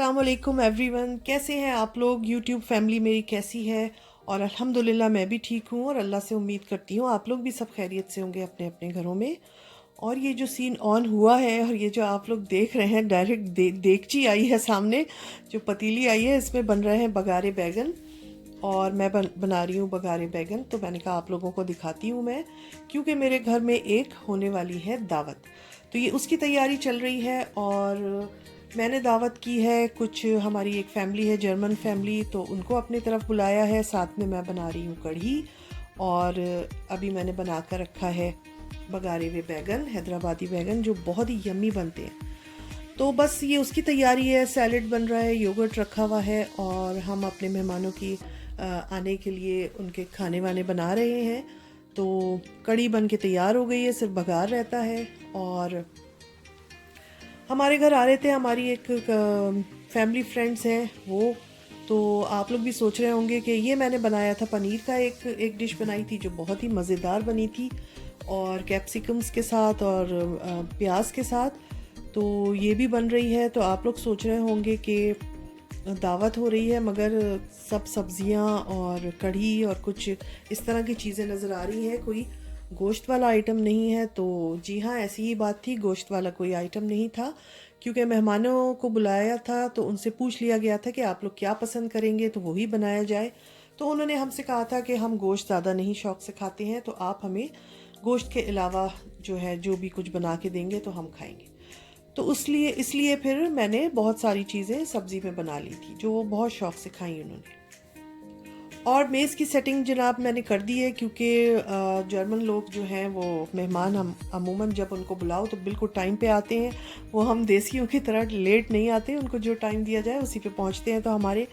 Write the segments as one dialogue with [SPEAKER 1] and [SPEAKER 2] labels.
[SPEAKER 1] अस्सलाम वालेकुम एवरीवन, कैसे हैं आप लोग। यूट्यूब फैमिली मेरी कैसी है। और अल्हम्दुलिल्लाह मैं भी ठीक हूँ और अल्लाह से उम्मीद करती हूँ आप लोग भी सब खैरियत से होंगे अपने अपने घरों में। और ये जो सीन ऑन हुआ है और ये जो आप लोग देख रहे हैं डायरेक्ट देगची आई है सामने, जो पतीली आई है इसमें बन रहे हैं बगारे बैगन। और मैं बना रही हूँ बगारे बैगन, तो मैंने कहा आप लोगों को दिखाती हूँ मैं, क्योंकि मेरे घर में एक होने वाली है दावत। तो ये उसकी तैयारी चल रही है और मैंने दावत की है। कुछ हमारी एक फैमिली है जर्मन फैमिली, तो उनको अपनी तरफ बुलाया है। साथ में मैं बना रही हूँ कढ़ी और अभी मैंने बना कर रखा है बगारे हुए बैगन, हैदराबादी बैगन जो बहुत ही यम्मी बनते हैं। तो बस ये उसकी तैयारी है। सैलेड बन रहा है, योगर्ट रखा हुआ है और हम अपने मेहमानों की आने के लिए उनके खाने वाने बना रहे हैं। तो कढ़ी बन के तैयार हो गई है, सिर्फ बघार रहता है। और हमारे घर आ रहे थे हमारी एक फैमिली फ्रेंड्स हैं वो, तो आप लोग भी सोच रहे होंगे कि ये मैंने बनाया था पनीर का एक डिश बनाई थी जो बहुत ही मज़ेदार बनी थी और कैप्सिकम्स के साथ और प्याज के साथ। तो ये भी बन रही है। तो आप लोग सोच रहे होंगे कि दावत हो रही है मगर सब सब्जियां और कढ़ी और कुछ इस तरह की चीज़ें नज़र आ रही हैं, कोई गोश्त वाला आइटम नहीं है। तो जी हाँ, ऐसी ही बात थी, गोश्त वाला कोई आइटम नहीं था। क्योंकि मेहमानों को बुलाया था तो उनसे पूछ लिया गया था कि आप लोग क्या पसंद करेंगे तो वही बनाया जाए। तो उन्होंने हमसे कहा था कि हम गोश्त ज़्यादा नहीं शौक़ से खाते हैं, तो आप हमें गोश्त के अलावा जो है जो भी कुछ बना के देंगे तो हम खाएंगे। तो इसलिए फिर मैंने बहुत सारी चीज़ें सब्ज़ी में बना ली थी जो वो बहुत शौक़ से खाई उन्होंने। और मेज़ की सेटिंग जनाब मैंने कर दी है, क्योंकि जर्मन लोग जो हैं वो मेहमान हम अमूमन जब उनको बुलाओ तो बिल्कुल टाइम पे आते हैं। वो हम देसियों की तरह लेट नहीं आते, उनको जो टाइम दिया जाए उसी पे पहुंचते हैं। तो हमारे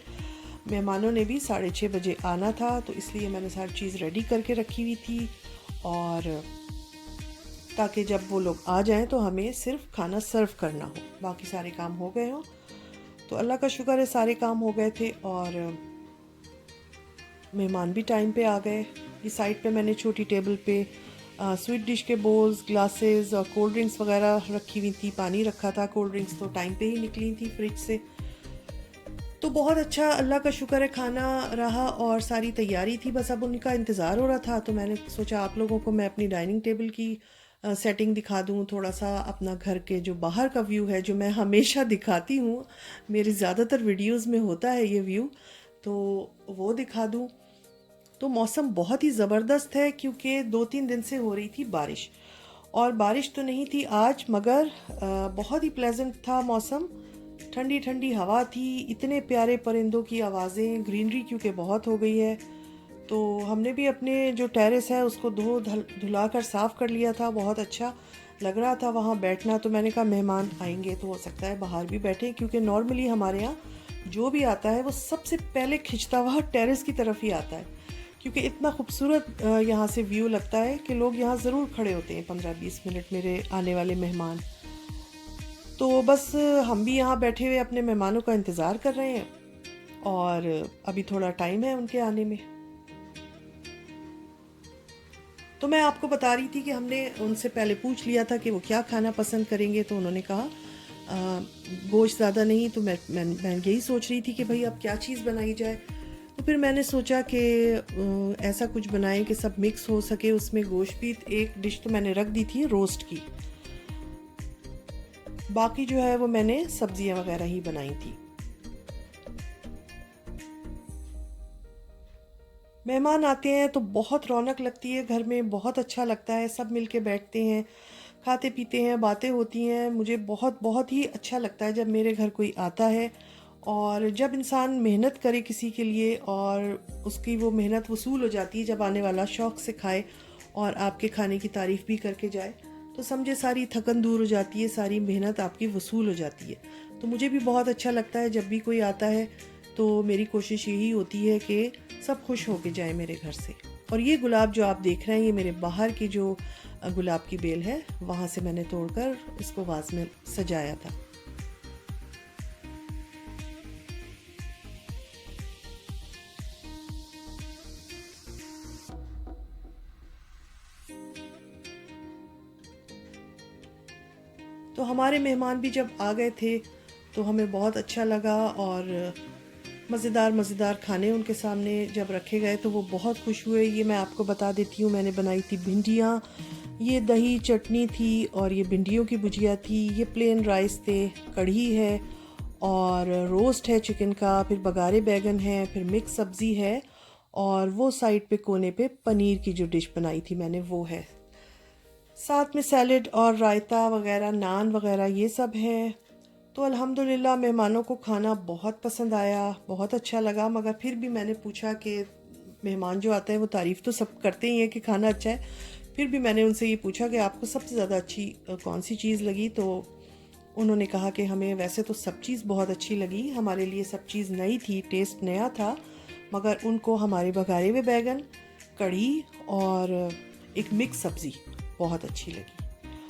[SPEAKER 1] मेहमानों ने भी 6:30 बजे आना था, तो इसलिए मैंने सारी चीज़ रेडी करके रखी हुई थी। और ताकि जब वो लोग आ जाएं तो हमें सिर्फ खाना सर्व करना हो, बाकी सारे काम हो गए हों। तो अल्लाह का शुक्र है सारे काम हो गए थे और मेहमान भी टाइम पे आ गए। इस साइड पे मैंने छोटी टेबल पे स्वीट डिश के बोल्स, ग्लासेस और कोल्ड ड्रिंक्स वगैरह रखी हुई थी। पानी रखा था, कोल्ड ड्रिंक्स तो टाइम पे ही निकली थी फ्रिज से। तो बहुत अच्छा, अल्लाह का शुक्र है, खाना रहा और सारी तैयारी थी, बस अब उनका इंतज़ार हो रहा था। तो मैंने सोचा आप लोगों को मैं अपनी डाइनिंग टेबल की सेटिंग दिखा दूँ, थोड़ा सा अपना घर के जो बाहर का व्यू है जो मैं हमेशा दिखाती हूँ, मेरी ज़्यादातर वीडियोस में होता है ये व्यू, तो वो दिखा दूँ। तो मौसम बहुत ही ज़बरदस्त है क्योंकि 2-3 दिन से हो रही थी बारिश, और बारिश तो नहीं थी आज मगर बहुत ही प्लेजेंट था मौसम। ठंडी ठंडी हवा थी, इतने प्यारे परिंदों की आवाज़ें, ग्रीनरी क्योंकि बहुत हो गई है। तो हमने भी अपने जो टेरेस है उसको धुला कर साफ़ कर लिया था। बहुत अच्छा लग रहा था वहाँ बैठना। तो मैंने कहा मेहमान आएंगे तो हो सकता है बाहर भी बैठे, क्योंकि नॉर्मली हमारे यहाँ जो भी आता है वो सबसे पहले खिंचता हुआ टेरेस की तरफ ही आता है, क्योंकि इतना खूबसूरत यहाँ से व्यू लगता है कि लोग यहाँ ज़रूर खड़े होते हैं 15-20 मिनट मेरे आने वाले मेहमान। तो बस हम भी यहाँ बैठे हुए अपने मेहमानों का इंतज़ार कर रहे हैं और अभी थोड़ा टाइम है उनके आने में। तो मैं आपको बता रही थी कि हमने उनसे पहले पूछ लिया था कि वो क्या खाना पसंद करेंगे। तो उन्होंने कहा गोश्त ज़्यादा नहीं। तो मैं यही सोच रही थी कि भाई अब क्या चीज़ बनाई जाए। तो फिर मैंने सोचा कि ऐसा कुछ बनाएं कि सब मिक्स हो सके उसमें। गोश्त भी एक डिश तो मैंने रख दी थी रोस्ट की, बाकी जो है वो मैंने सब्जियां वगैरह ही बनाई थी। मेहमान आते हैं तो बहुत रौनक लगती है घर में, बहुत अच्छा लगता है, सब मिलके बैठते हैं, खाते पीते हैं, बातें होती हैं। मुझे बहुत बहुत ही अच्छा लगता है जब मेरे घर कोई आता है। और जब इंसान मेहनत करे किसी के लिए और उसकी वो मेहनत वसूल हो जाती है, जब आने वाला शौक़ से खाए और आपके खाने की तारीफ़ भी करके जाए, तो समझे सारी थकन दूर हो जाती है, सारी मेहनत आपकी वसूल हो जाती है। तो मुझे भी बहुत अच्छा लगता है जब भी कोई आता है। तो मेरी कोशिश यही होती है कि सब खुश होके जाए मेरे घर से। और ये गुलाब जो आप देख रहे हैं, ये मेरे बाहर की जो गुलाब की बेल है, वहाँ से मैंने तोड़कर इसको वाज में सजाया था। तो हमारे मेहमान भी जब आ गए थे तो हमें बहुत अच्छा लगा। और मज़ेदार खाने उनके सामने जब रखे गए तो वो बहुत खुश हुए। ये मैं आपको बता देती हूँ, मैंने बनाई थी भिंडियाँ, ये दही चटनी थी और ये भिंडियों की भुजिया थी, ये प्लेन राइस थे, कढ़ी है और रोस्ट है चिकन का, फिर बघारे बैगन है, फिर मिक्स सब्ज़ी है और वो साइड पे कोने पे पनीर की जो डिश बनाई थी मैंने वो है। साथ में सैलेड और रायता वगैरह, नान वगैरह ये सब है। तो अल्हम्दुलिल्लाह मेहमानों को खाना बहुत पसंद आया, बहुत अच्छा लगा। मगर फिर भी मैंने पूछा कि मेहमान जो आते हैं वो तारीफ़ तो सब करते ही हैं कि खाना अच्छा है, फिर भी मैंने उनसे ये पूछा कि आपको सबसे ज़्यादा अच्छी कौन सी चीज़ लगी। तो उन्होंने कहा कि हमें वैसे तो सब चीज़ बहुत अच्छी लगी, हमारे लिए सब चीज़ नई थी, टेस्ट नया था, मगर उनको हमारे बघारे हुए बैगन, कढ़ी और एक मिक्स सब्ज़ी बहुत अच्छी लगी।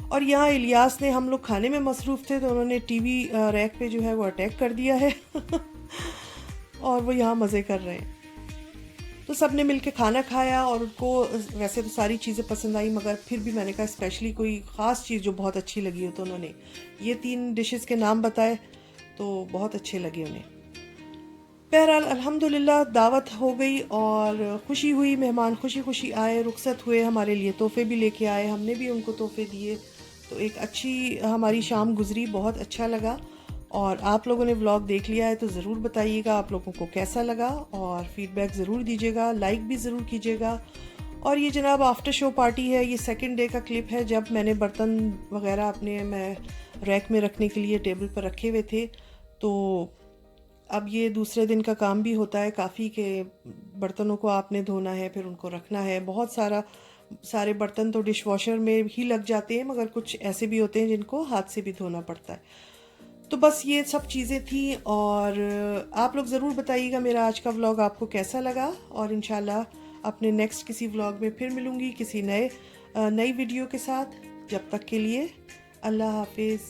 [SPEAKER 1] और यहाँ इलियास ने, हम लोग खाने में मसरूफ़ थे तो उन्होंने टीवी रैक पे जो है वो अटैक कर दिया है और वो यहाँ मज़े कर रहे हैं। तो सब ने मिल के खाना खाया और उनको वैसे तो सारी चीज़ें पसंद आई, मगर फिर भी मैंने कहा स्पेशली कोई ख़ास चीज़ जो बहुत अच्छी लगी हो, तो उन्होंने ये 3 डिशेस के नाम बताए तो बहुत अच्छे लगे उन्हें। बहरहाल अल्हम्दुलिल्लाह दावत हो गई और खुशी हुई, मेहमान खुशी खुशी आए, रुखसत हुए, हमारे लिए तोहफ़े भी लेके आए, हमने भी उनको तोहफ़े दिए। तो एक अच्छी हमारी शाम गुजरी, बहुत अच्छा लगा। और आप लोगों ने व्लॉग देख लिया है तो ज़रूर बताइएगा आप लोगों को कैसा लगा और फ़ीडबैक ज़रूर दीजिएगा, लाइक भी ज़रूर कीजिएगा। और ये जनाब आफ्टर शो पार्टी है, ये सेकंड डे का क्लिप है जब मैंने बर्तन वगैरह अपने मैं रैक में रखने के लिए टेबल पर रखे हुए थे। तो अब ये दूसरे दिन का काम भी होता है काफ़ी के बर्तनों को आपने धोना है, फिर उनको रखना है। बहुत सारे बर्तन तो डिश वॉशर में ही लग जाते हैं, मगर कुछ ऐसे भी होते हैं जिनको हाथ से भी धोना पड़ता है। तो बस ये सब चीज़ें थी। और आप लोग ज़रूर बताइएगा मेरा आज का व्लॉग आपको कैसा लगा। और इंशाल्लाह अपने नेक्स्ट किसी व्लॉग में फिर मिलूँगी किसी नई वीडियो के साथ। जब तक के लिए अल्लाह हाफिज़।